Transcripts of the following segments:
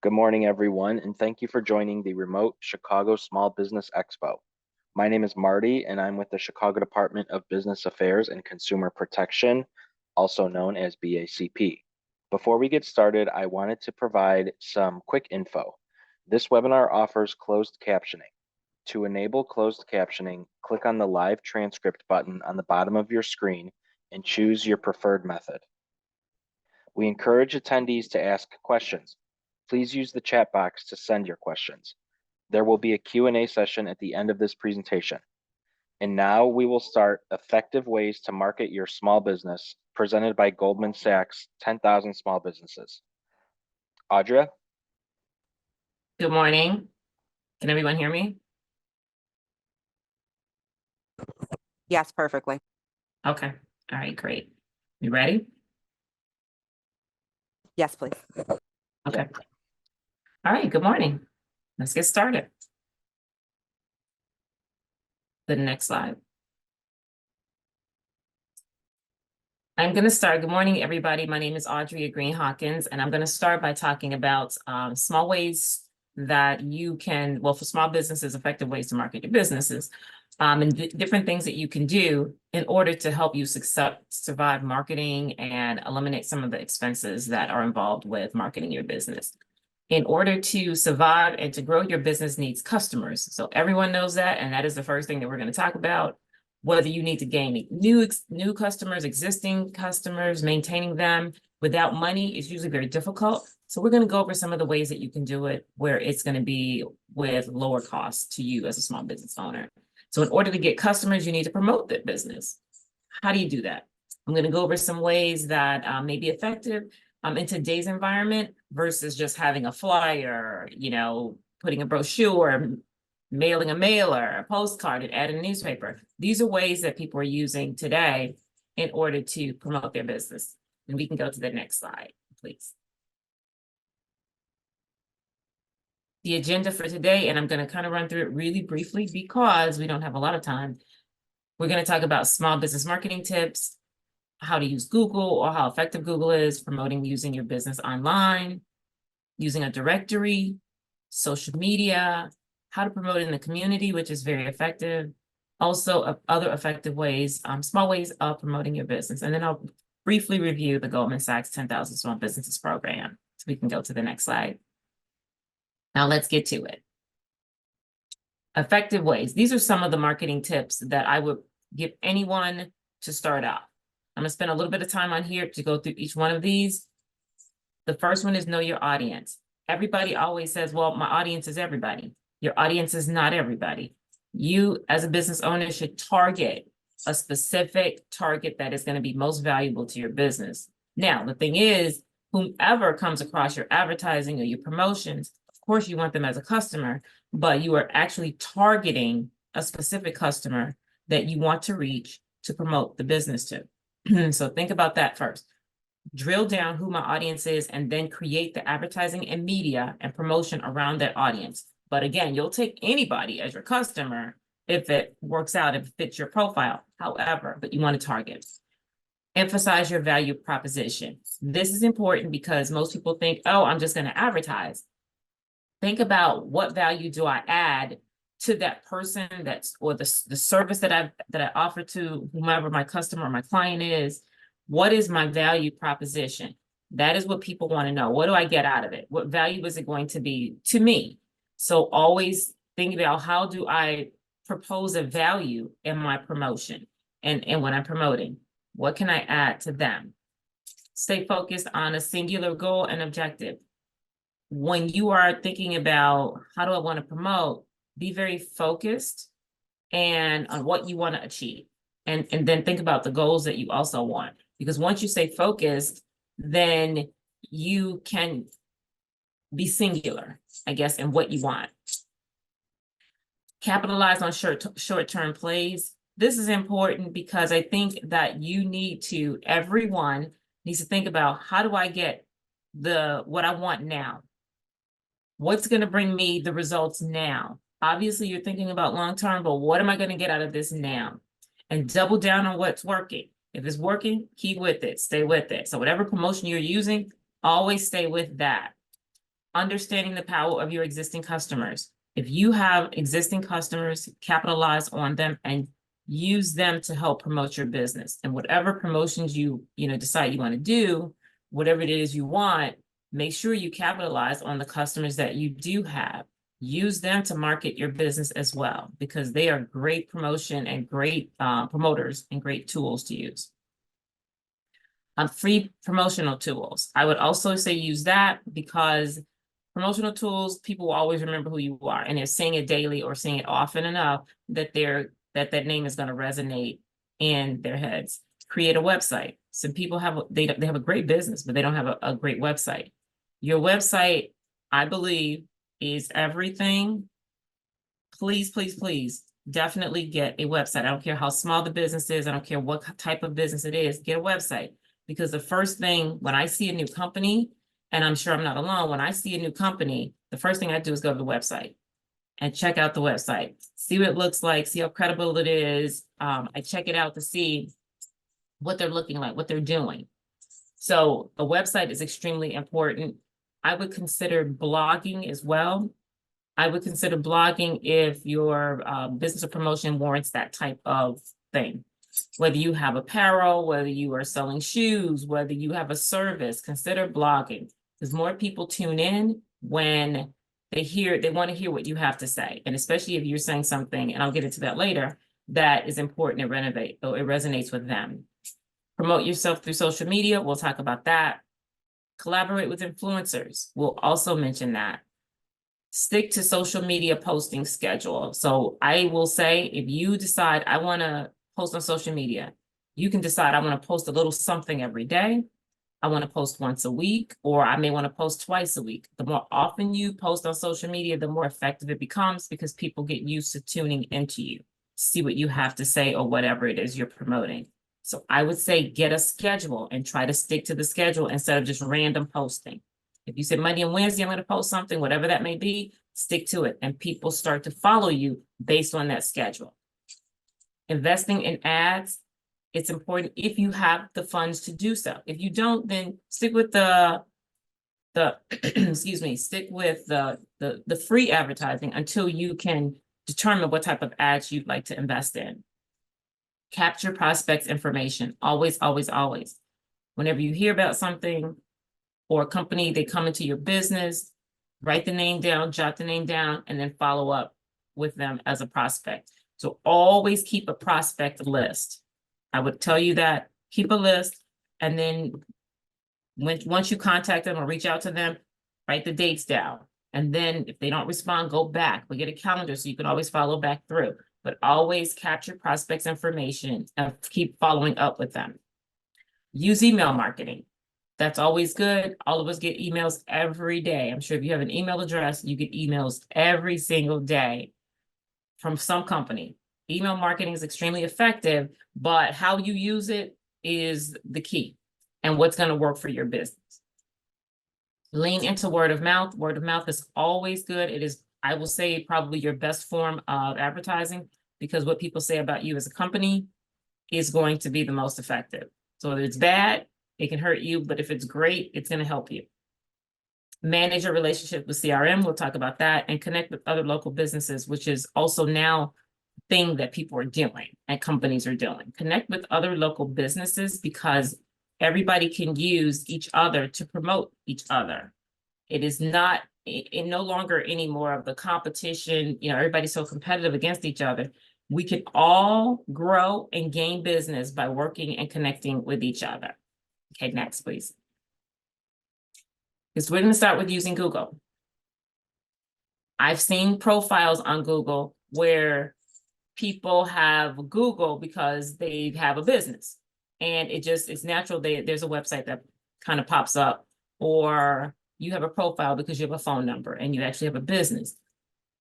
Good morning, everyone, and thank you for joining the Remote Chicago Small Business Expo. My name is Marty, and I'm with the Chicago Department of Business Affairs and Consumer Protection, also known as BACP. Before we get started, I wanted to provide some quick info. This webinar offers closed captioning. To enable closed captioning, click on the live transcript button on the bottom of your screen and choose your preferred method. We encourage attendees to ask questions. Please use the chat box to send your questions. There will be a Q&A session at the end of this presentation. And now we will start Effective Ways to Market Your Small Business, presented by Goldman Sachs 10,000 Small Businesses. Audra? Good morning. Can everyone hear me? Yes, perfectly. Okay. All right, great. You ready? Yes, please. Okay. All right, good morning. Let's get started. The next slide. I'm going to start. Good morning, everybody. My name is Audrey Green Hawkins, and I'm going to start by talking about small ways that you can, well, for small businesses, effective ways to market your businesses, and different things that you can do in order to help you survive marketing and eliminate some of the expenses that are involved with marketing your business. In order to survive and to grow, your business needs customers. So everyone knows that, and that is the first thing that we're going to talk about. Whether you need to gain new customers, existing customers, maintaining them without money is usually very difficult. So we're going to go over some of the ways that you can do it where it's going to be with lower costs to you as a small business owner. So in order to get customers, you need to promote that business. How do you do that? I'm going to go over some ways that may be effective in today's environment versus just having a flyer, putting a brochure, mailing a mailer, a postcard, and adding a newspaper. These are ways that people are using today in order to promote their business. And we can go to the next slide, please. The agenda for today, and I'm going to kind of run through it really briefly because we don't have a lot of time. We're going to talk about small business marketing tips, how to use Google or how effective Google is, promoting using your business online, using a directory, social media, how to promote in the community, which is very effective. Also, other effective ways, small ways of promoting your business. And then I'll briefly review the Goldman Sachs 10,000 Small Businesses program. So we can go to the next slide. Now let's get to it. Effective ways. These are some of the marketing tips that I would give anyone to start off. I'm gonna spend a little bit of time on here to go through each one of these. The first one is know your audience. Everybody always says, well, my audience is everybody. Your audience is not everybody. You, as a business owner, should target a specific target that is going to be most valuable to your business. Now, the thing is, whomever comes across your advertising or your promotions, of course, you want them as a customer, but you are actually targeting a specific customer that you want to reach to promote the business to. So think about that first. Drill down who my audience is and then create the advertising and media and promotion around that audience. But again, you'll take anybody as your customer if it works out, if it fits your profile. However, but you want to target. Emphasize your value proposition. This is important because most people think, oh, I'm just going to advertise. Think about what value do I add to that person or the service that I offer to whomever my customer or my client is. What is my value proposition? That is what people want to know. What do I get out of it? What value is it going to be to me? So always think about how do I propose a value in my promotion and when I'm promoting, what can I add to them? Stay focused on a singular goal and objective. When you are thinking about how do I want to promote, be very focused and on what you want to achieve. And then think about the goals that you also want. Because once you stay focused, then you can be singular, I guess, in what you want. Capitalize on short-term plays. This is important because I think that everyone needs to think about how do I get what I want now? What's going to bring me the results now? Obviously, you're thinking about long-term, but what am I going to get out of this now? And double down on what's working. If it's working, keep with it, stay with it. So whatever promotion you're using, always stay with that. Understanding the power of your existing customers. If you have existing customers, capitalize on them and use them to help promote your business. And whatever promotions you decide you want to do, whatever it is you want, make sure you capitalize on the customers that you do have. Use them to market your business as well, because they are great promotion and great promoters and great tools to use. Free promotional tools. I would also say use that, because promotional tools, people will always remember who you are, and they're seeing it daily or seeing it often enough that that name is going to resonate in their heads. Create a website. Some people have they have a great business, but they don't have a great website. Your website, I believe, is everything. Please, please, please, definitely get a website. I don't care how small the business is. I don't care what type of business it is. Get a website, because the first thing when I see a new company, and I'm sure I'm not alone, when I see a new company, the first thing I do is go to the website and check out the website, see what it looks like, see how credible it is. I check it out to see what they're looking like, what they're doing. So a website is extremely important. I would consider blogging as well. I would consider blogging if your business or promotion warrants that type of thing. Whether you have apparel, whether you are selling shoes, whether you have a service, consider blogging, because more people tune in when they want to hear what you have to say. And especially if you're saying something, and I'll get into that later, that is important and it resonates with them. Promote yourself through social media. We'll talk about that. Collaborate with influencers. We'll also mention that. Stick to social media posting schedule. So I will say, if you decide I want to post on social media, you can decide I want to post a little something every day. I want to post once a week, or I may want to post twice a week. The more often you post on social media, the more effective it becomes, because people get used to tuning into you, see what you have to say or whatever it is you're promoting. So I would say get a schedule and try to stick to the schedule instead of just random posting. If you said Monday and Wednesday, I'm going to post something, whatever that may be, stick to it. And people start to follow you based on that schedule. Investing in ads, it's important if you have the funds to do so. If you don't, then stick with the excuse me, stick with the free advertising until you can determine what type of ads you'd like to invest in. Capture prospects information. Always, always, always. Whenever you hear about something or a company, they come into your business, write the name down, jot the name down, and then follow up with them as a prospect. So always keep a prospect list. I would tell you that, keep a list, and then once you contact them or reach out to them, write the dates down. And then if they don't respond, go back. We get a calendar so you can always follow back through. But always capture prospects' information and keep following up with them. Use email marketing. That's always good. All of us get emails every day. I'm sure if you have an email address, you get emails every single day from some company. Email marketing is extremely effective, but how you use it is the key and what's going to work for your business. Lean into word of mouth. Word of mouth is always good. It is, I will say, probably your best form of advertising, because what people say about you as a company is going to be the most effective. So if it's bad, it can hurt you, but if it's great, it's going to help you. Manage your relationship with CRM. We'll talk about that. And connect with other local businesses, which is also now a thing that people are doing and companies are doing. Connect with other local businesses, because everybody can use each other to promote each other. It is not, it no longer any more of the competition, everybody's so competitive against each other. We can all grow and gain business by working and connecting with each other. Okay, next, please. Because we're going to start with using Google. I've seen profiles on Google where people have Google because they have a business, and it's natural. There's a website that kind of pops up, or you have a profile because you have a phone number and you actually have a business.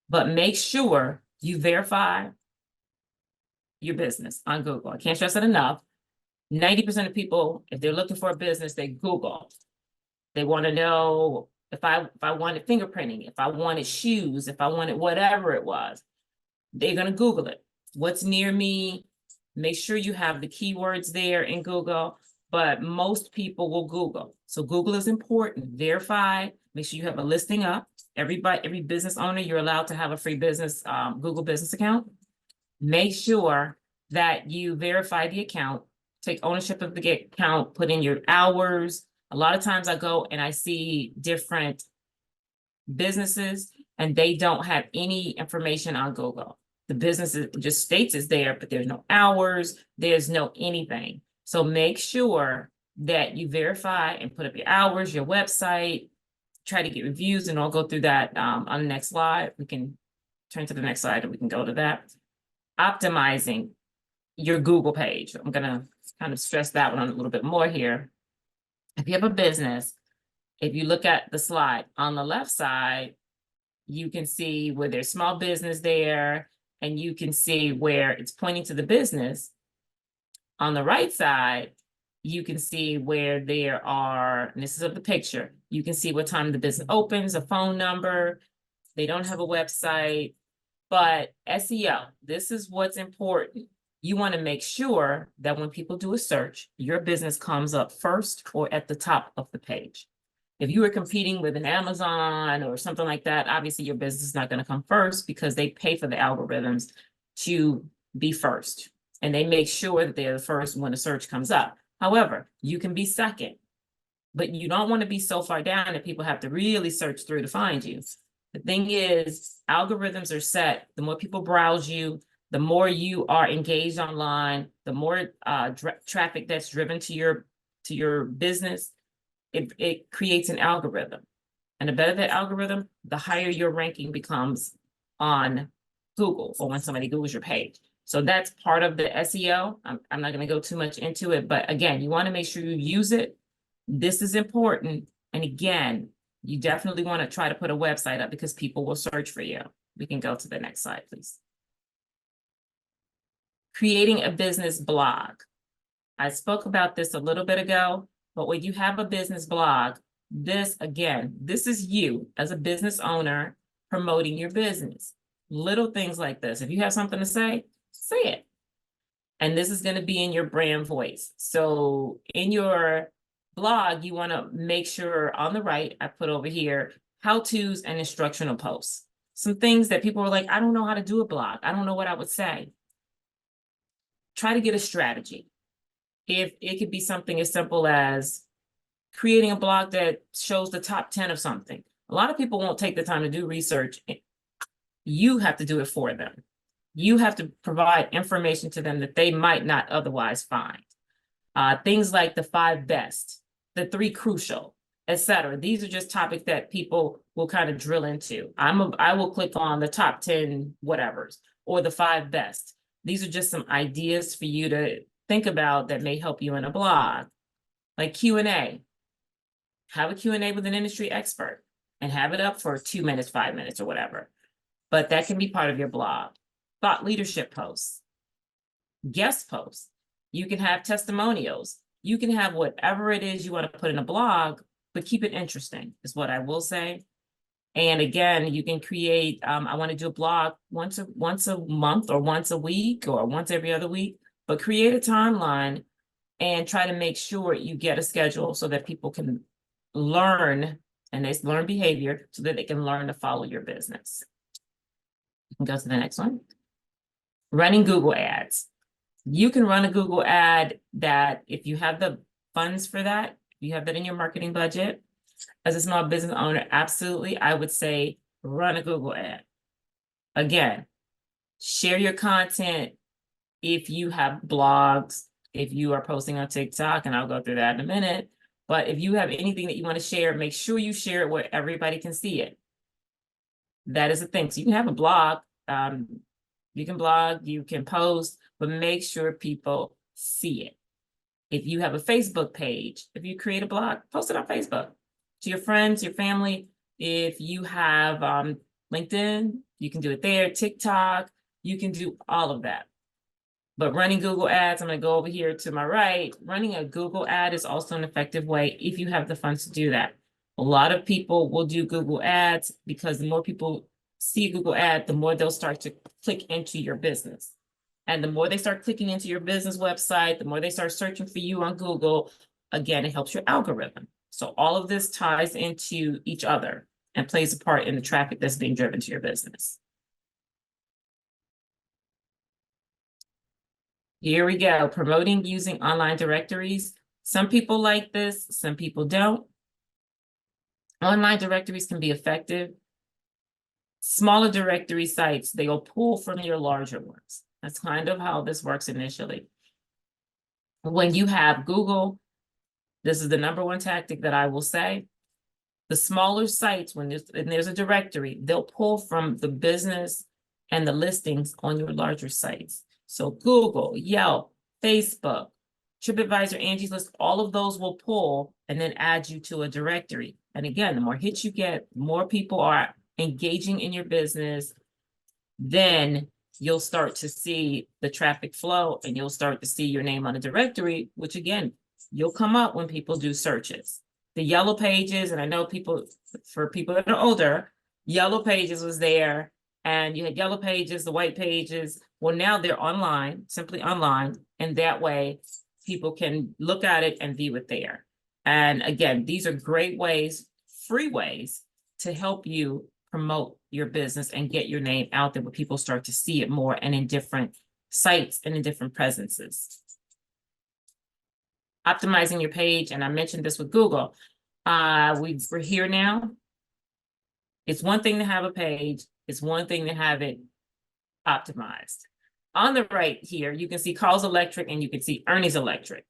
But make sure you verify your business on Google. I can't stress it enough. 90% of people, if they're looking for a business, they Google. They want to know if I wanted fingerprinting, if I wanted shoes, if I wanted whatever it was, they're going to Google it. What's near me? Make sure you have the keywords there in Google, but most people will Google. So Google is important. Verify, Make sure you have a listing up. Every business owner, you're allowed to have a free business, Google business account. Make sure that you verify the account, take ownership of the account, put in your hours. A lot of times I go and I see different businesses and they don't have any information on Google. The business just states it's there, but there's no hours, there's no anything. So make sure that you verify and put up your hours, your website, try to get reviews, and I'll go through that on the next slide. We can turn to the next slide and we can go to that. Optimizing your Google page. I'm gonna kind of stress that one a little bit more here. If you have a business, if you look at the slide on the left side, you can see where there's small business there, and you can see where it's pointing to the business. On the right side, you can see where there are, and this is of the picture, you can see what time the business opens, a phone number. They don't have a website, but SEO, this is what's important. You want to make sure that when people do a search, your business comes up first or at the top of the page. If you are competing with an Amazon or something like that, obviously your business is not going to come first because they pay for the algorithms to be first. And they make sure that they're the first when a search comes up. However, you can be second, but you don't want to be so far down that people have to really search through to find you. The thing is, algorithms are set. The more people browse you, the more you are engaged online, the more traffic that's driven to your business, it creates an algorithm. And the better that algorithm, the higher your ranking becomes on Google or when somebody Googles your page. So that's part of the SEO. I'm not going to go too much into it, but again, you want to make sure you use it. This is important. And again, you definitely want to try to put a website up because people will search for you. We can go to the next slide, please. Creating a business blog. I spoke about this a little bit ago, but when you have a business blog, this is you as a business owner promoting your business. Little things like this. If you have something to say it. And this is going to be in your brand voice. So in your blog, you want to make sure on the right, I put over here, how-tos and instructional posts. Some things that people are like, I don't know how to do a blog. I don't know what I would say. Try to get a strategy. If it could be something as simple as creating a blog that shows the top 10 of something. A lot of people won't take the time to do research. You have to do it for them. You have to provide information to them that they might not otherwise find. Things like the 5 best, the 3 crucial, etc. These are just topics that people will kind of drill into. I will click on the top 10 whatevers or the 5 best. These are just some ideas for you to think about that may help you in a blog. Like Q&A. Have a Q&A with an industry expert and have it up for 2 minutes, 5 minutes, or whatever. But that can be part of your blog. Thought leadership posts, guest posts. You can have testimonials. You can have whatever it is you want to put in a blog, but keep it interesting is what I will say. And again, you can create, I want to do a blog once a month or once a week or once every other week, but create a timeline and try to make sure you get a schedule so that people can learn and they learn behavior so that they can learn to follow your business. You can go to the next one. Running Google ads. You can run a Google ad that if you have the funds for that, you have that in your marketing budget. As a small business owner, absolutely, I would say run a Google ad. Again, share your content if you have blogs, if you are posting on TikTok, and I'll go through that in a minute. But if you have anything that you want to share, make sure you share it where everybody can see it. That is the thing. So you can have a blog. You can blog, you can post, but make sure people see it. If you have a Facebook page, if you create a blog, post it on Facebook to your friends, your family. If you have LinkedIn, you can do it there. TikTok, you can do all of that. But running Google ads, I'm going to go over here to my right. Running a Google ad is also an effective way if you have the funds to do that. A lot of people will do Google ads because the more people see a Google ad, the more they'll start to click into your business. And the more they start clicking into your business website, the more they start searching for you on Google, again, it helps your algorithm. So all of this ties into each other and plays a part in the traffic that's being driven to your business. Here we go, promoting using online directories. Some people like this, some people don't. Online directories can be effective. Smaller directory sites, they will pull from your larger ones. That's kind of how this works initially. When you have Google, this is the #1 tactic that I will say. The smaller sites, when there's a directory, they'll pull from the business and the listings on your larger sites. So Google, Yelp, Facebook, TripAdvisor, Angie's List, all of those will pull and then add you to a directory. And again, the more hits you get, the more people are engaging in your business, then you'll start to see the traffic flow and you'll start to see your name on a directory, which again, you'll come up when people do searches. The yellow pages, and I know for people that are older, yellow pages was there, and you had yellow pages, the white pages. Well, now they're online, simply online, and that way people can look at it and view it there. And again, these are great ways, free ways to help you promote your business and get your name out there where people start to see it more and in different sites and in different presences. Optimizing your page, and I mentioned this with Google. We're here now. It's one thing to have a page. It's one thing to have it optimized. On the right here, you can see Carl's Electric and you can see Ernie's Electric.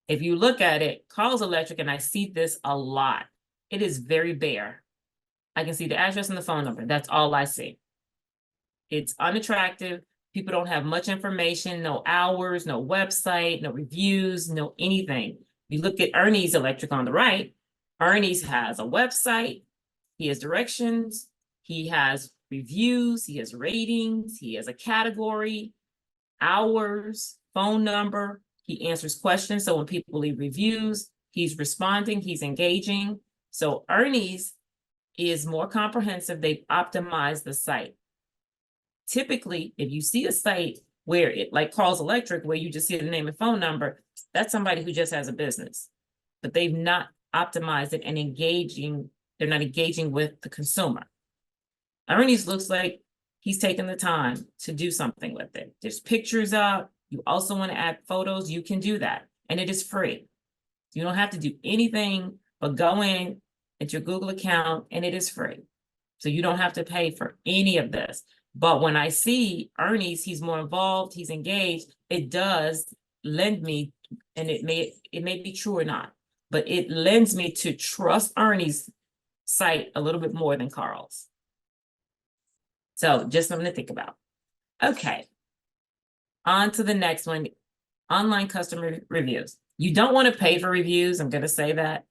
If you look at it, Carl's Electric, and I see this a lot, it is very bare. I can see the address and the phone number. That's all I see. It's unattractive. People don't have much information, no hours, no website, no reviews, no anything. You look at Ernie's Electric on the right, Ernie's has a website, he has directions, he has reviews, he has ratings, he has a category, hours, phone number, he answers questions. So when people leave reviews, he's responding, he's engaging. So Ernie's is more comprehensive. They've optimized the site. Typically, if you see a site where it, like Carl's Electric, where you just see the name and phone number, that's somebody who just has a business, but they've not optimized it and they're not engaging with the consumer. Ernie's looks like he's taking the time to do something with it. There's pictures up. You also want to add photos, you can do that. And it is free. You don't have to do anything but go in at your Google account and it is free. So you don't have to pay for any of this. But when I see Ernie's, he's more involved, he's engaged, it does lend me, and it may be true or not, but it lends me to trust Ernie's site a little bit more than Carl's. So just something to think about. Okay. On to the next one, online customer reviews. You don't want to pay for reviews. I'm going to say that.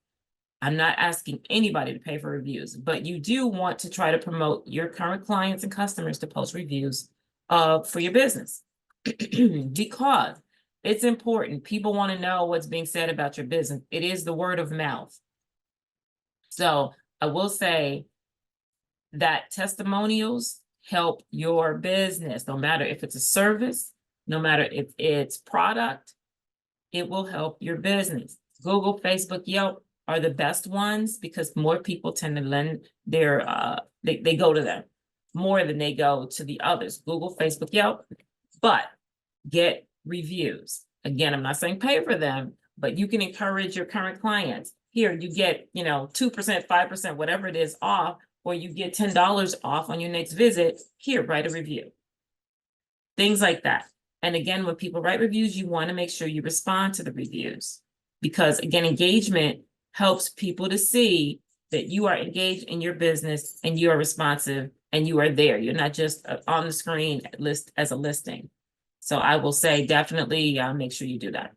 I'm not asking anybody to pay for reviews, but you do want to try to promote your current clients and customers to post reviews for your business because it's important. People want to know what's being said about your business. It is the word of mouth. So I will say that testimonials help your business, no matter if it's a service, no matter if it's product, it will help your business. Google, Facebook, Yelp are the best ones because more people tend to lend their, they go to them more than they go to the others, Google, Facebook, Yelp, but get reviews. Again, I'm not saying pay for them, but you can encourage your current clients. Here, you get, 2%, 5%, whatever it is off, or you get $10 off on your next visit. Here, write a review. Things like that. And again, when people write reviews, you want to make sure you respond to the reviews because again, engagement helps people to see that you are engaged in your business and you are responsive and you are there. You're not just on the screen list as a listing. So I will say definitely make sure you do that.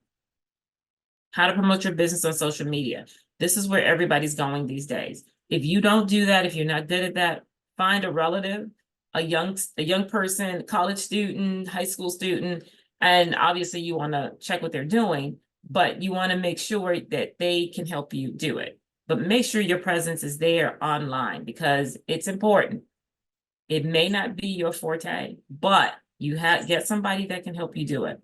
How to promote your business on social media. This is where everybody's going these days. If you don't do that, if you're not good at that, find a relative, a young person, college student, high school student, and obviously you want to check what they're doing, but you want to make sure that they can help you do it. But make sure your presence is there online because it's important. It may not be your forte, but you get somebody that can help you do it.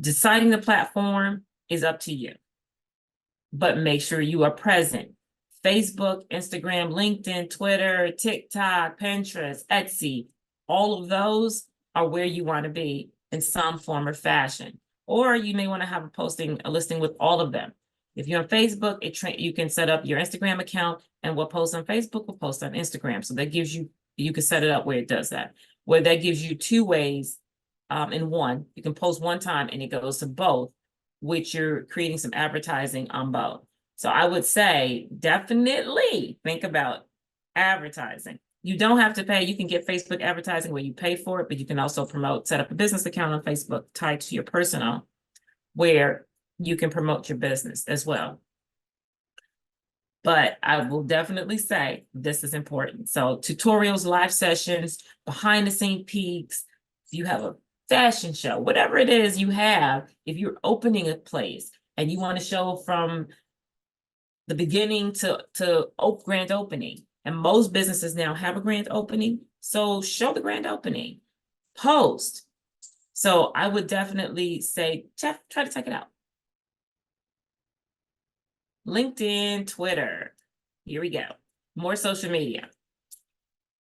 Deciding the platform is up to you. but make sure you are present. Facebook, Instagram, LinkedIn, Twitter, TikTok, Pinterest, Etsy, all of those are where you want to be in some form or fashion. Or you may want to have a listing with all of them. If you're on Facebook, you can set up your Instagram account, and what posts on Facebook will post on Instagram. So that gives you, you can set it up where it does that. Where that gives you two ways in one. You can post one time and it goes to both, which you're creating some advertising on both. So I would say definitely think about advertising. You don't have to pay. You can get Facebook advertising where you pay for it, but you can also set up a business account on Facebook tied to your personal, where you can promote your business as well. But I will definitely say this is important. So tutorials, live sessions, behind the scene peeks, if you have a fashion show, whatever it is you have, if you're opening a place and you want to show from the beginning to grand opening, and most businesses now have a grand opening, so show the grand opening, post. So I would definitely say, Jeff, try to check it out. LinkedIn, Twitter. Here we go. More social media.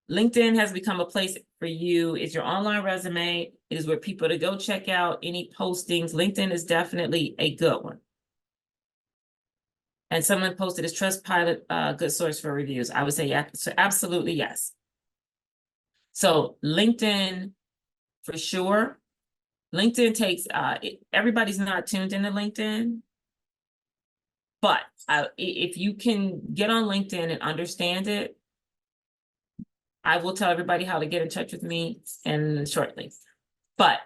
LinkedIn has become a place for you. It's your online resume. It is where people to go check out any postings. LinkedIn is definitely a good one. And someone posted as Trustpilot, good source for reviews. I would say yeah, so absolutely yes. So LinkedIn for sure. LinkedIn takes, everybody's not tuned into LinkedIn. But if you can get on LinkedIn and understand it, I will tell everybody how to get in touch with me and shortly. But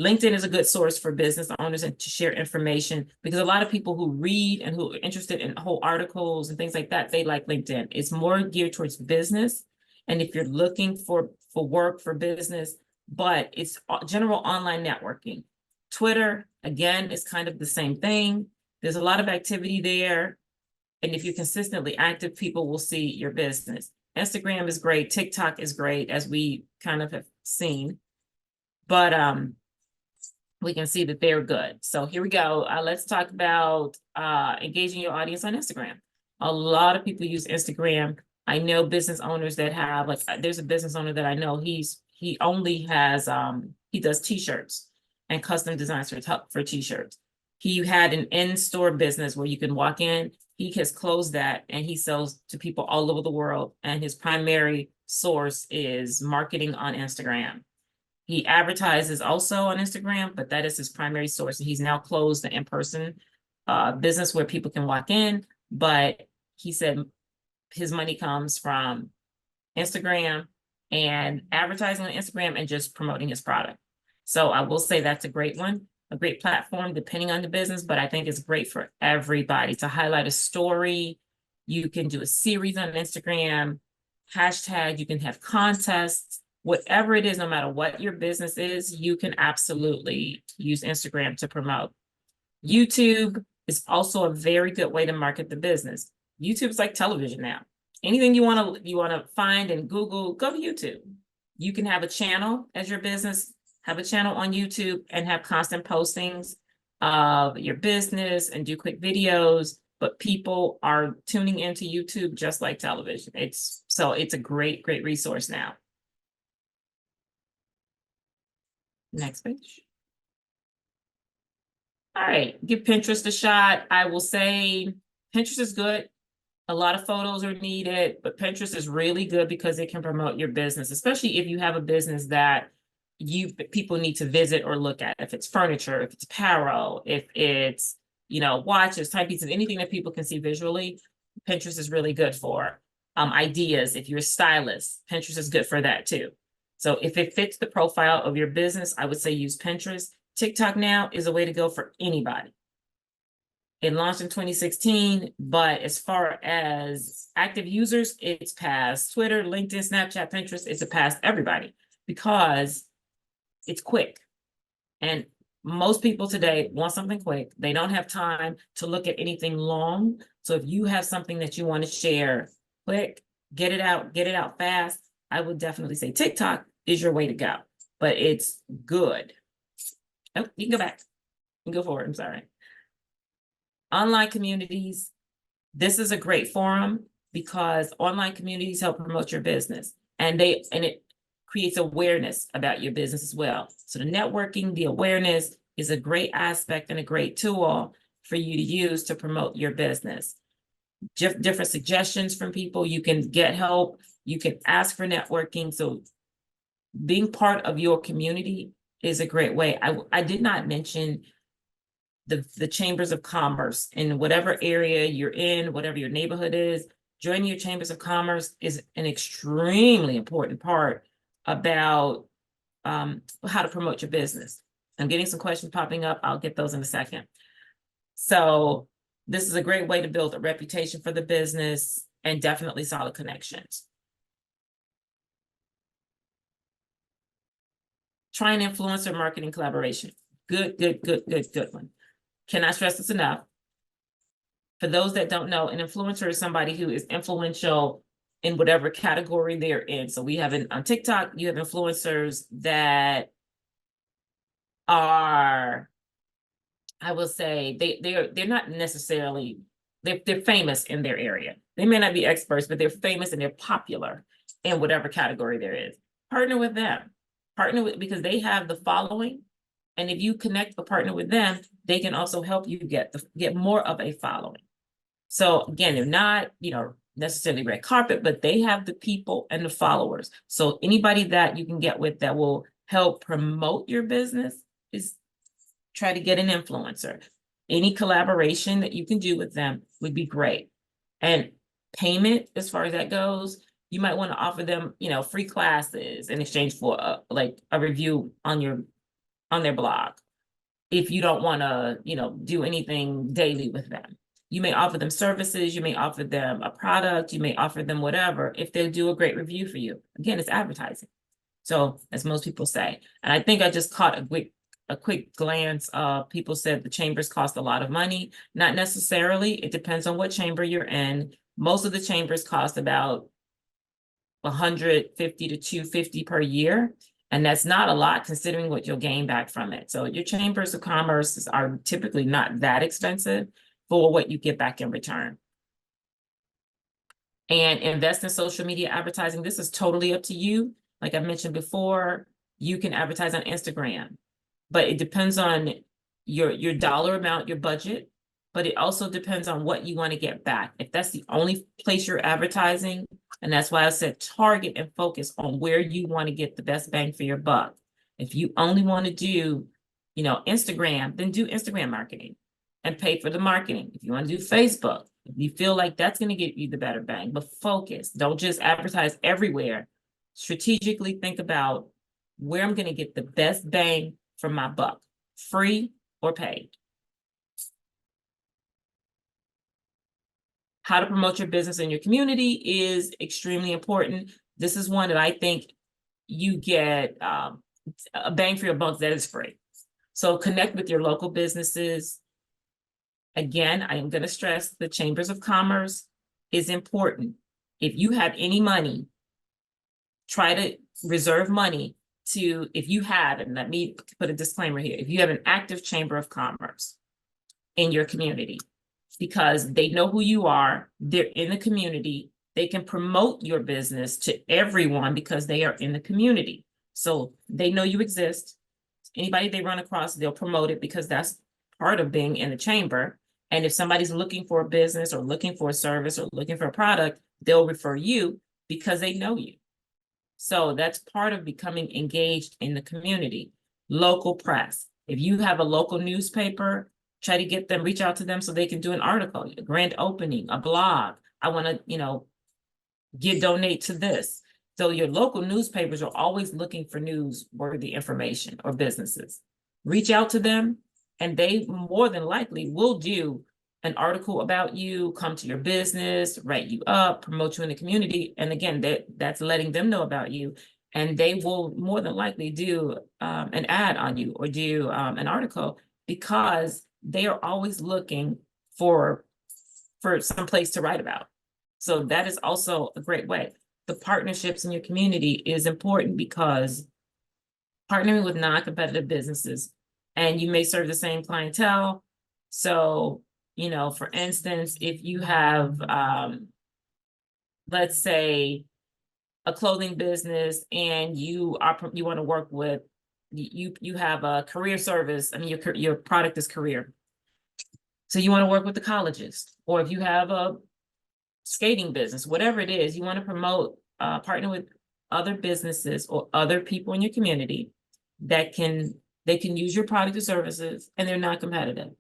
LinkedIn is a good source for business owners and to share information, because a lot of people who read and who are interested in whole articles and things like that, they like LinkedIn. It's more geared towards business. And if you're looking for work for business, but it's general online networking. Twitter, again, is kind of the same thing. There's a lot of activity there. And if you're consistently active, people will see your business. Instagram is great. TikTok is great, as we kind of have seen. But we can see that they're good. So here we go. Let's talk about engaging your audience on Instagram. A lot of people use Instagram. I know business owners that have, like, there's a business owner that I know, he only has, he does t-shirts and custom designs for t-shirts. He had an in-store business where you can walk in. He has closed that and he sells to people all over the world. And his primary source is marketing on Instagram. He advertises also on Instagram, but that is his primary source. And he's now closed the in-person business where people can walk in. But he said his money comes from Instagram and advertising on Instagram and just promoting his product. So I will say that's a great one, a great platform, depending on the business, but I think it's great for everybody to highlight a story. You can do a series on Instagram, hashtag, you can have contests. Whatever it is, no matter what your business is, you can absolutely use Instagram to promote. YouTube is also a very good way to market the business. YouTube is like television now. Anything you want to find in Google, go to YouTube. You can have a channel as your business, have a channel on YouTube and have constant postings of your business and do quick videos. But people are tuning into YouTube just like television. It's a great, great resource now. Next page. All right, give Pinterest a shot. I will say Pinterest is good. A lot of photos are needed, but Pinterest is really good because it can promote your business, especially if you have a business that people need to visit or look at. If it's furniture, if it's apparel, if it's, watches, timepieces, anything that people can see visually, Pinterest is really good for. Ideas, if you're a stylist, Pinterest is good for that too. So if it fits the profile of your business, I would say use Pinterest. TikTok now is a way to go for anybody. It launched in 2016, but as far as active users, it's past Twitter, LinkedIn, Snapchat, Pinterest. It's past everybody because it's quick. And most people today want something quick. They don't have time to look at anything long. So if you have something that you want to share quick, get it out fast, I would definitely say TikTok is your way to go, but it's good. Oh, you can go back. You can go forward. I'm sorry. Online communities, this is a great forum because online communities help promote your business, and it creates awareness about your business as well. So the networking, the awareness is a great aspect and a great tool for you to use to promote your business. Different suggestions from people, you can get help, you can ask for networking. So being part of your community is a great way. I did not mention the chambers of commerce in whatever area you're in, whatever your neighborhood is. Joining your chambers of commerce is an extremely important part about how to promote your business. I'm getting some questions popping up. I'll get those in a second. So this is a great way to build a reputation for the business and definitely solid connections. Try an influencer marketing collaboration. Good one. Cannot stress this enough. For those that don't know, an influencer is somebody who is influential in whatever category they're in. So we have on TikTok, you have influencers that are, I will say, they're not necessarily, they're famous in their area. They may not be experts, but they're famous and they're popular in whatever category there is. Partner with them. Because they have the following. And if you connect or partner with them, they can also help you get more of a following. So again, they're not, necessarily red carpet, but they have the people and the followers. So anybody that you can get with that will help promote your business is try to get an influencer. Any collaboration that you can do with them would be great. And payment, as far as that goes, you might want to offer them, free classes in exchange for a review on their blog. If you don't want to, do anything daily with them, you may offer them services, you may offer them a product, you may offer them whatever, if they'll do a great review for you. Again, it's advertising. So as most people say, and I think I just caught a quick glance of people said the chambers cost a lot of money. Not necessarily. It depends on what chamber you're in. Most of the chambers cost about $150 to $250 per year. And that's not a lot considering what you'll gain back from it. So your chambers of commerce are typically not that expensive for what you get back in return. And invest in social media advertising. This is totally up to you. Like I mentioned before, you can advertise on Instagram, but it depends on your dollar amount, your budget, but it also depends on what you want to get back. If that's the only place you're advertising, and that's why I said target and focus on where you want to get the best bang for your buck. If you only want to do, Instagram, then do Instagram marketing and pay for the marketing. If you want to do Facebook, if you feel like that's going to get you the better bang, but focus. Don't just advertise everywhere. Strategically think about where I'm going to get the best bang for my buck, free or paid. How to promote your business in your community is extremely important. This is one that I think you get a bang for your buck that is free. So connect with your local businesses. Again, I am going to stress the chambers of commerce is important. If you have any money, try to reserve money to, if you have, and let me put a disclaimer here, if you have an active chamber of commerce in your community, because they know who you are, they're in the community, they can promote your business to everyone because they are in the community. So they know you exist. Anybody they run across, they'll promote it because that's part of being in the chamber. And if somebody's looking for a business or looking for a service or looking for a product, they'll refer you because they know you. So that's part of becoming engaged in the community. Local press. If you have a local newspaper, try to get them, reach out to them so they can do an article, a grand opening, a blog. I want to, donate to this. So your local newspapers are always looking for newsworthy information or businesses. Reach out to them and they more than likely will do an article about you, come to your business, write you up, promote you in the community. And again, that's letting them know about you. And they will more than likely do an ad on you or do an article because they are always looking for some place to write about. So that is also a great way. The partnerships in your community is important because partnering with non-competitive businesses, and you may serve the same clientele. So You know, for instance, if you have, let's say, a clothing business and you want to work with, you have a career service. I mean, your product is career. So you want to work with the colleges, or if you have a skating business, whatever it is, you want to promote, partner with other businesses or other people in your community that they can use your product or services and they're not competitive.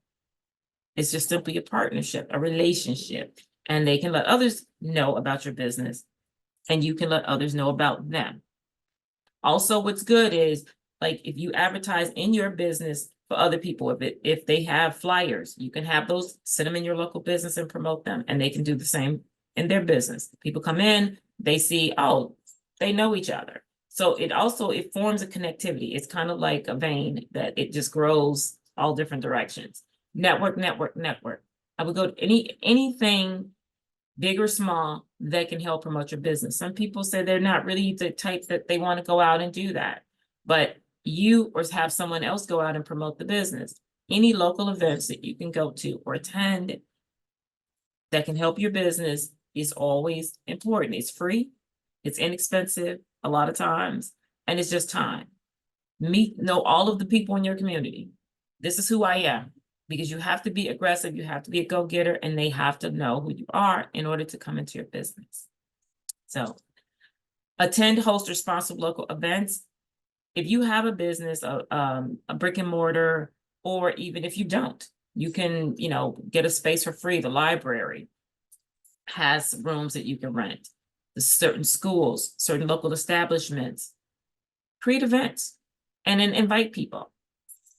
It's just simply a partnership, a relationship, and they can let others know about your business and you can let others know about them. Also, what's good is, like, if you advertise in your business for other people, if they have flyers, you can have those, send them in your local business and promote them, and they can do the same in their business. People come in, they see, oh, they know each other. So it forms a connectivity. It's kind of like a vein that it just grows all different directions. Network, network, network. I would go to anything big or small that can help promote your business. Some people say they're not really the type that they want to go out and do that, but you or have someone else go out and promote the business. Any local events that you can go to or attend that can help your business is always important. It's free, it's inexpensive a lot of times, and it's just time. Know all of the people in your community. This is who I am. Because you have to be aggressive, you have to be a go-getter, and they have to know who you are in order to come into your business. So, attend, host, or sponsor local events. If you have a business, a brick and mortar, or even if you don't, you can, get a space for free. The library has rooms that you can rent. The certain schools, certain local establishments, create events, and then invite people.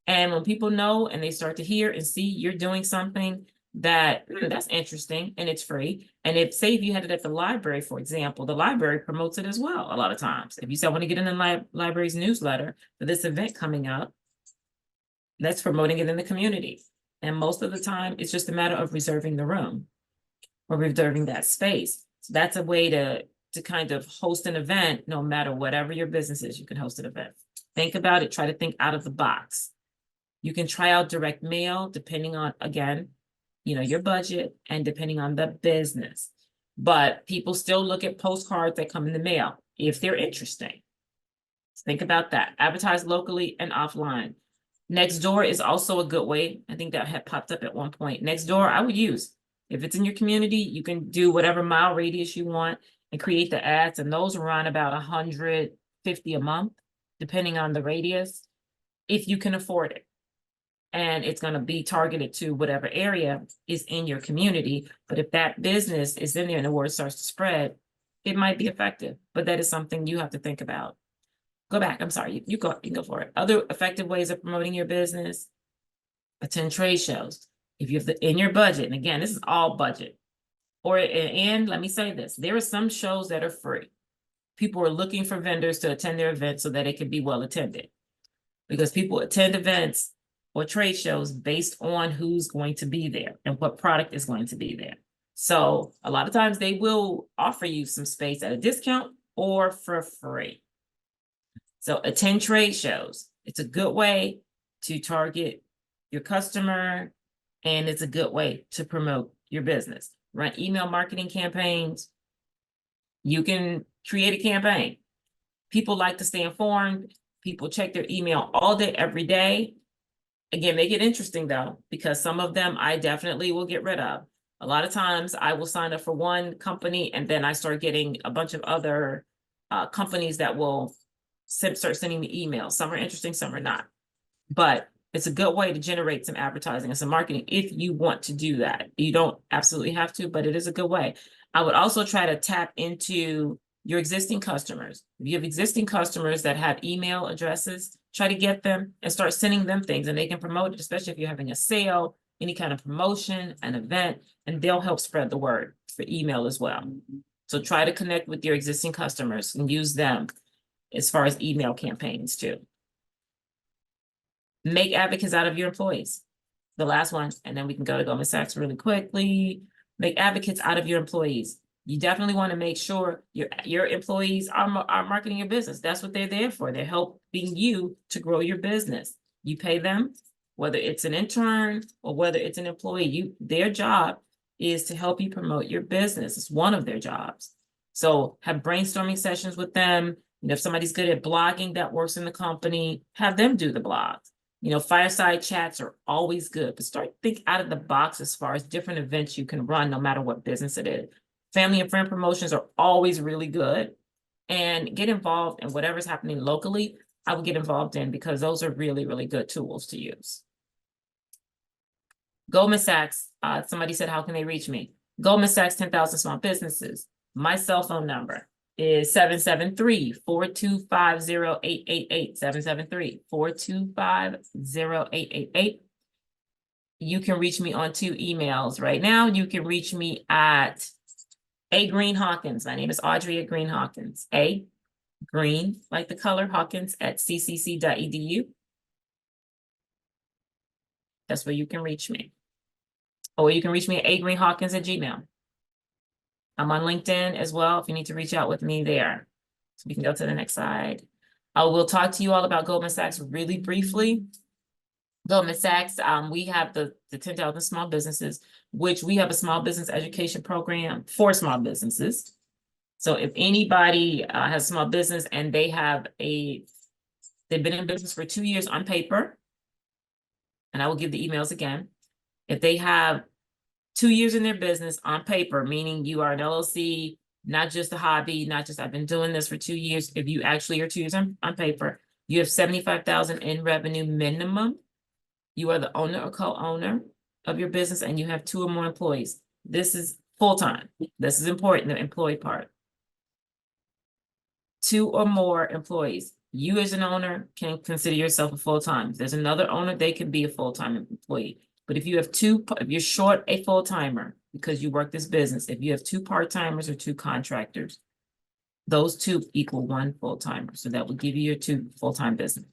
And when people know and they start to hear and see you're doing something that's interesting and it's free. And if you had it at the library, for example, the library promotes it as well a lot of times. If you say, I want to get in the library's newsletter for this event coming up, that's promoting it in the community. And most of the time, it's just a matter of reserving the room or reserving that space. So that's a way to kind of host an event. No matter whatever your business is, you can host an event. Think about it, try to think out of the box. You can try out direct mail, depending on, again, your budget and depending on the business. But people still look at postcards that come in the mail if they're interesting. Think about that. Advertise locally and offline. Nextdoor is also a good way. I think that had popped up at one point. Nextdoor, I would use. If it's in your community, you can do whatever mile radius you want and create the ads. And those run about $150 a month, depending on the radius, if you can afford it. And it's going to be targeted to whatever area is in your community. But if that business is in there and the word starts to spread, it might be effective. But that is something you have to think about. Go back. I'm sorry. You can go for it. Other effective ways of promoting your business: attend trade shows. If you have in your budget, and again, this is all budget. And let me say this: there are some shows that are free. People are looking for vendors to attend their events so that it can be well attended. Because people attend events or trade shows based on who's going to be there and what product is going to be there. So a lot of times they will offer you some space at a discount or for free. So attend trade shows. It's a good way to target your customer, and it's a good way to promote your business. Run email marketing campaigns. You can create a campaign. People like to stay informed. People check their email all day, every day. Again, make it interesting though, because some of them I definitely will get rid of. A lot of times I will sign up for one company and then I start getting a bunch of other companies that will start sending me emails. Some are interesting, some are not. But it's a good way to generate some advertising and some marketing if you want to do that. You don't absolutely have to, but it is a good way. I would also try to tap into your existing customers. If you have existing customers that have email addresses, try to get them and start sending them things, and they can promote it, especially if you're having a sale, any kind of promotion, an event, and they'll help spread the word for email as well. So try to connect with your existing customers and use them as far as email campaigns too. Make advocates out of your employees. The last one, and then we can go to Goldman Sachs really quickly. Make advocates out of your employees. You definitely want to make sure your employees are marketing your business. That's what they're there for. They're helping you to grow your business. You pay them, whether it's an intern or whether it's an employee, their job is to help you promote your business. It's one of their jobs. So have brainstorming sessions with them. If somebody's good at blogging that works in the company, have them do the blogs. Fireside chats are always good, but start think out of the box as far as different events you can run, no matter what business it is. Family and friend promotions are always really good, and get involved in whatever's happening locally. I would get involved in, because those are really, really good tools to use. Goldman Sachs, somebody said, how can they reach me? Goldman Sachs, 10,000 small businesses. My cell phone number is 773-425-0888, 773-425-0888. You can reach me on 2 emails right now. You can reach me at A. Green Hawkins. My name is Audrey Green Hawkins. A. Green, like the color, Hawkins at ccc.edu. That's where you can reach me. Or you can reach me at agreenhawkins@gmail. I'm on LinkedIn as well if you need to reach out with me there. So we can go to the next slide. I will talk to you all about Goldman Sachs really briefly. Goldman Sachs, we have the 10,000 small businesses, which we have a small business education program for small businesses. So if anybody has a small business and they've been in business for 2 years on paper, and I will give the emails again. If they have 2 years in their business on paper, meaning you are an LLC, not just a hobby, not just I've been doing this for 2 years. If you actually are 2 years on paper, you have 75,000 in revenue minimum. You are the owner or co-owner of your business, and you have 2 or more employees. This is full-time. This is important, the employee part. 2 or more employees. You as an owner can consider yourself a full-time. If there's another owner, they can be a full-time employee. But if you have 2, if you're short a full-timer because you work this business, if you have 2 part-timers or 2 contractors, those 2 equal 1 full-timer. So that would give you your 2 full-time business,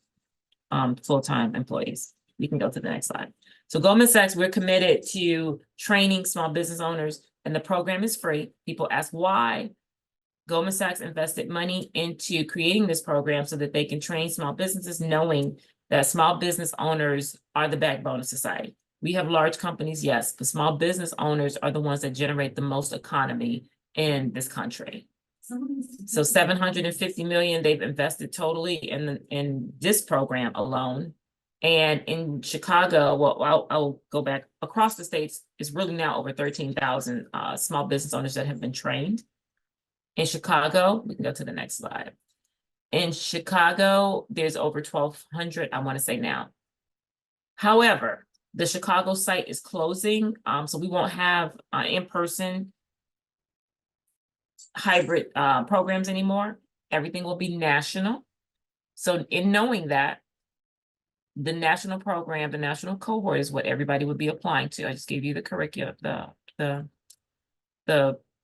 full-time employees. We can go to the next slide. So Goldman Sachs, we're committed to training small business owners, and the program is free. People ask why. Goldman Sachs invested money into creating this program so that they can train small businesses, knowing that small business owners are the backbone of society. We have large companies, yes, but small business owners are the ones that generate the most economy in this country. So 750 million they've invested totally in this program alone. And in Chicago, well, I'll go back across the states, it's really now over 13,000 small business owners that have been trained. In Chicago, we can go to the next slide. In Chicago, there's over 1,200, I want to say now. However, the Chicago site is closing, so we won't have in-person hybrid programs anymore. Everything will be national. So in knowing that, the national program, the national cohort is what everybody would be applying to. I just gave you the curriculum, the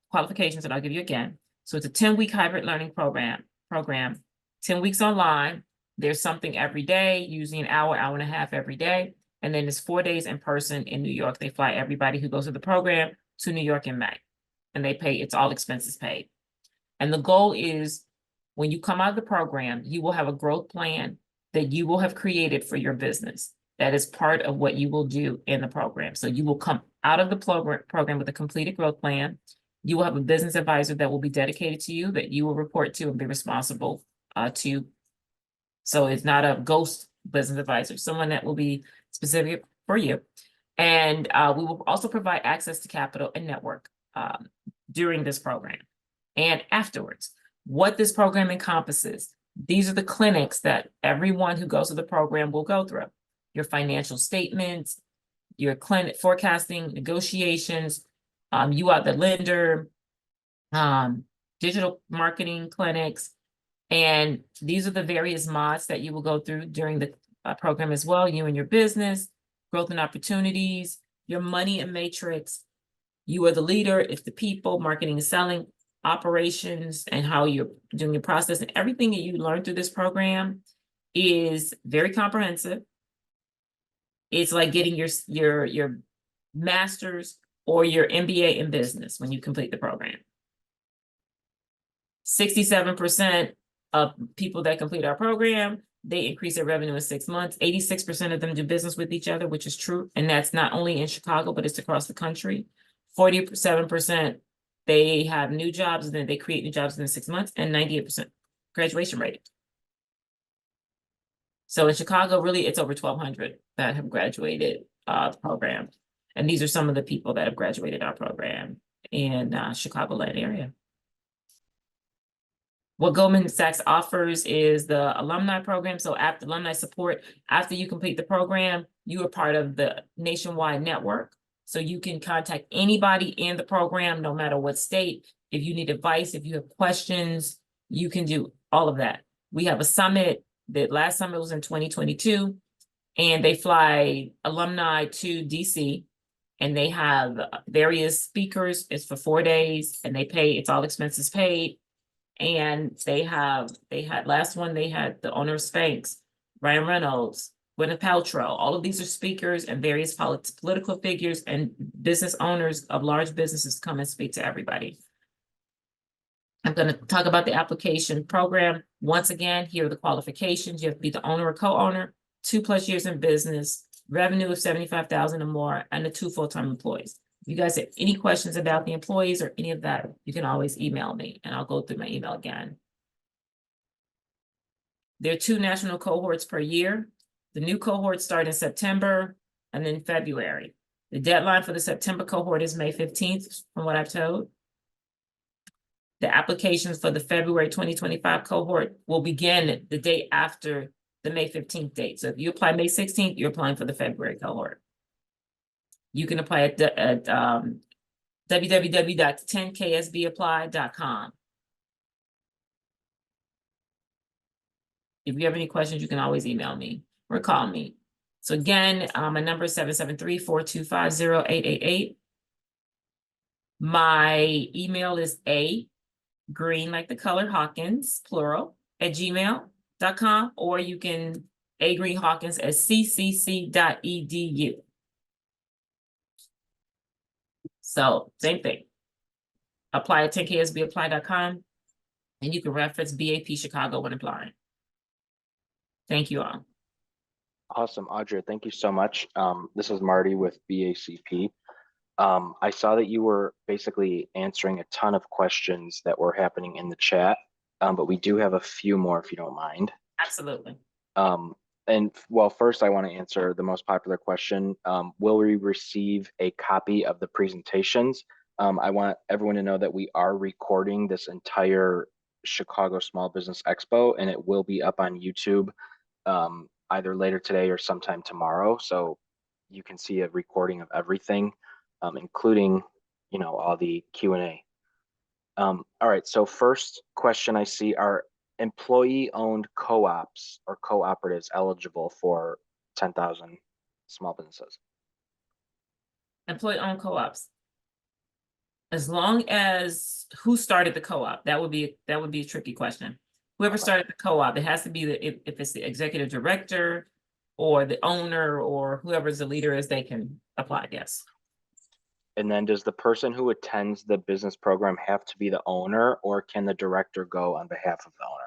qualifications that I'll give you again. So it's a 10-week hybrid learning program, 10 weeks online. There's something every day, usually an hour, hour and a half every day. And then it's 4 days in person in New York. They fly everybody who goes to the program to New York in May. And they pay, it's all expenses paid. And the goal is when you come out of the program, you will have a growth plan that you will have created for your business. That is part of what you will do in the program. So you will come out of the program with a completed growth plan. You will have a business advisor that will be dedicated to you, that you will report to and be responsible to. So it's not a ghost business advisor, someone that will be specific for you. And we will also provide access to capital and network during this program and afterwards. What this program encompasses, these are the clinics that everyone who goes to the program will go through. Your financial statements, your clinic forecasting, negotiations, you are the lender, digital marketing clinics. And these are the various mods that you will go through during the program as well. You and your business, growth and opportunities, your money and matrix. You are the leader, it's the people, marketing and selling, operations, and how you're doing your process. And everything that you learn through this program is very comprehensive. It's like getting your master's or your MBA in business when you complete the program. 67% of people that complete our program they increase their revenue in 6 months. 86% of them do business with each other, which is true. And that's not only in Chicago, but it's across the country. 47%, they have new jobs and then they create new jobs in 6 months, and 98% graduation rate. So in Chicago, really, it's over 1,200 that have graduated the program. And these are some of the people that have graduated our program in Chicagoland area. What Goldman Sachs offers is the alumni program. So after alumni support, after you complete the program, you are part of the nationwide network. So you can contact anybody in the program, no matter what state. If you need advice, if you have questions, you can do all of that. We have a summit. The last summit was in 2022, and they fly alumni to DC, and they have various speakers. It's for 4 days, and they pay, it's all expenses paid. And they had last one, they had the owner of Spanx, Ryan Reynolds, Gwyneth Paltrow. All of these are speakers and various political figures and business owners of large businesses come and speak to everybody. I'm going to talk about the application program. Once again, here are the qualifications. You have to be the owner or co-owner, 2+ years in business, revenue of 75,000 or more, and the 2 full-time employees. If you guys have any questions about the employees or any of that, you can always email me and I'll go through my email again. There are 2 national cohorts per year. The new cohorts start in September and then February. The deadline for the September cohort is May 15th, from what I've told. The applications for the February 2025 cohort will begin the day after the May 15th date. So if you apply May 16th, you're applying for the February cohort. You can apply at www.10ksbapply.com. If you have any questions, you can always email me or call me. So again, my number is 773-425-0888. My email is green, like the color Hawkins, plural, @gmail.com, or you can agreenhawkins@ccc.edu. So same thing. Apply at 10ksbapply.com, and you can reference BAP Chicago when applying. Thank you all. Awesome, Audra, thank you so much. This is Marty with BACP. I saw that you were basically answering a ton of questions that were happening in the chat, but we do have a few more if you don't mind. Absolutely. And well, first I want to answer the most popular question. Will we receive a copy of the presentations? I want everyone to know that we are recording this entire Chicago Small Business Expo, and it will be up on YouTube either later today or sometime tomorrow. So you can see a recording of everything, including, you know, all the Q&A. All right, so first question I see are employee-owned co-ops or cooperatives eligible for 10,000 small businesses? Employee-owned co-ops. As long as who started the co-op, that would be a tricky question. Whoever started the co-op, it has to be if it's the executive director or the owner or whoever's the leader is, they can apply, yes. And then does the person who attends the business program have to be the owner, or can the director go on behalf of the owner?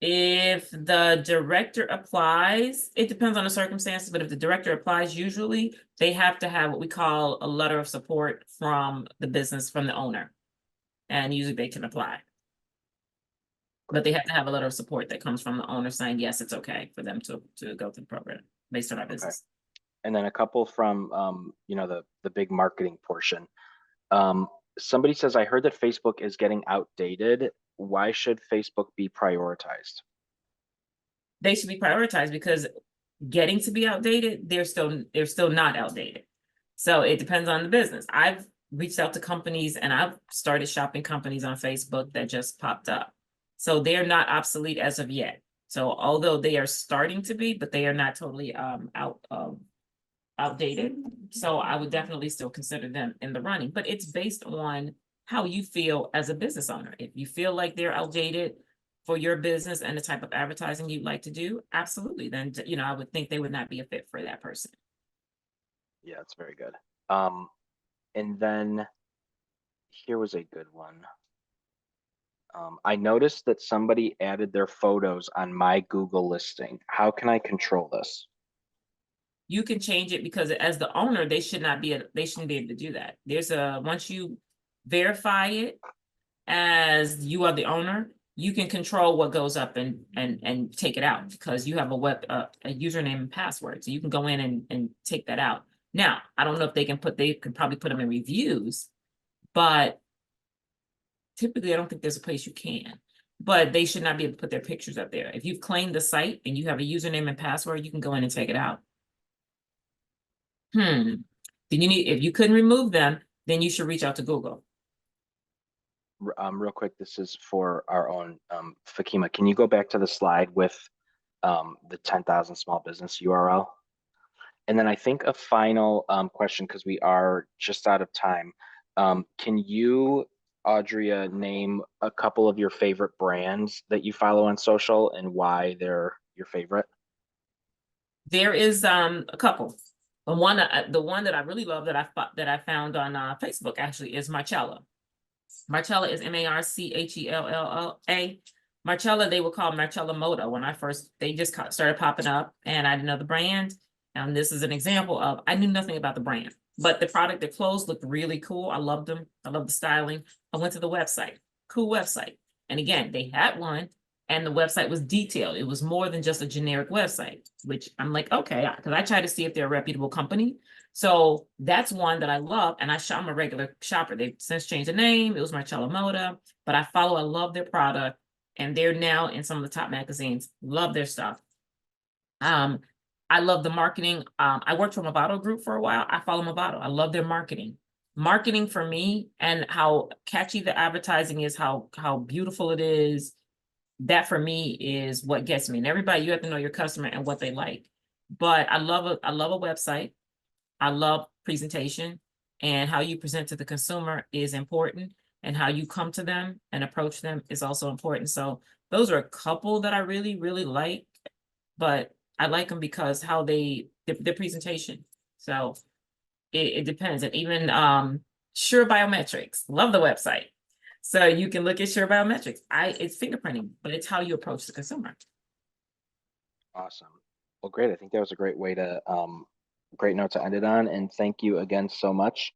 If the director applies, it depends on the circumstances, but if the director applies, usually they have to have what we call a letter of support from the business, from the owner. And usually they can apply. But they have to have a letter of support that comes from the owner saying, yes, it's okay for them to go through the program based on our business. And then a couple from, you know, the big marketing portion. Somebody says, I heard that Facebook is getting outdated. Why should Facebook be prioritized? They should be prioritized because getting to be outdated, they're still not outdated. So it depends on the business. I've reached out to companies and I've started shopping companies on Facebook that just popped up. So they're not obsolete as of yet. So although they are starting to be, but they are not totally outdated. So I would definitely still consider them in the running, but it's based on how you feel as a business owner. If you feel like they're outdated for your business and the type of advertising you'd like to do, absolutely. Then, you know, I would think they would not be a fit for that person. Yeah, it's very good. And then here was a good one. I noticed that somebody added their photos on my Google listing. How can I control this? You can change it because as the owner, they shouldn't be able to do that. Once you verify it as you are the owner, you can control what goes up and take it out because you have a username and password. So you can go in and take that out. Now, I don't know if they could probably put them in reviews, but typically I don't think there's a place you can. But they should not be able to put their pictures up there. If you've claimed the site and you have a username and password, you can go in and take it out. Then if you couldn't remove them, then you should reach out to Google. Real quick, this is for our own Fakima. Can you go back to the slide with the 10,000 small business URL? And then I think a final question, because we are just out of time. Can you, Audria, name a couple of your favorite brands that you follow on social and why they're your favorite? There is a couple. The one that I really love that I found on Facebook actually is Marcella. Marcella is Marchella. Marcella, they were called Marcella Moto when they just started popping up, and I didn't know the brand. And this is an example of I knew nothing about the brand, but the product, the clothes looked really cool. I loved them. I love the styling. I went to the website. Cool website. And again, they had one. And the website was detailed. It was more than just a generic website, which I'm like, okay, because I try to see if they're a reputable company. So that's one that I love. And I'm a regular shopper. They've since changed the name. It was Marcella Moda, but I love their product. And they're now in some of the top magazines. Love their stuff. I love the marketing. I worked for Movado Group for a while. I follow Movado. I love their marketing. Marketing for me and how catchy the advertising is, how beautiful it is. That for me is what gets me. And everybody, you have to know your customer and what they like. But I love a website. I love presentation, and how you present to the consumer is important, and how you come to them and approach them is also important. So those are a couple that I really, really like, but I like them because how their presentation. So it depends. And even Sure Biometrics, love the website. So you can look at Sure Biometrics. It's fingerprinting, but it's how you approach the consumer. Awesome. Well, great. I think that was a great way to great note to end it on. And thank you again so much.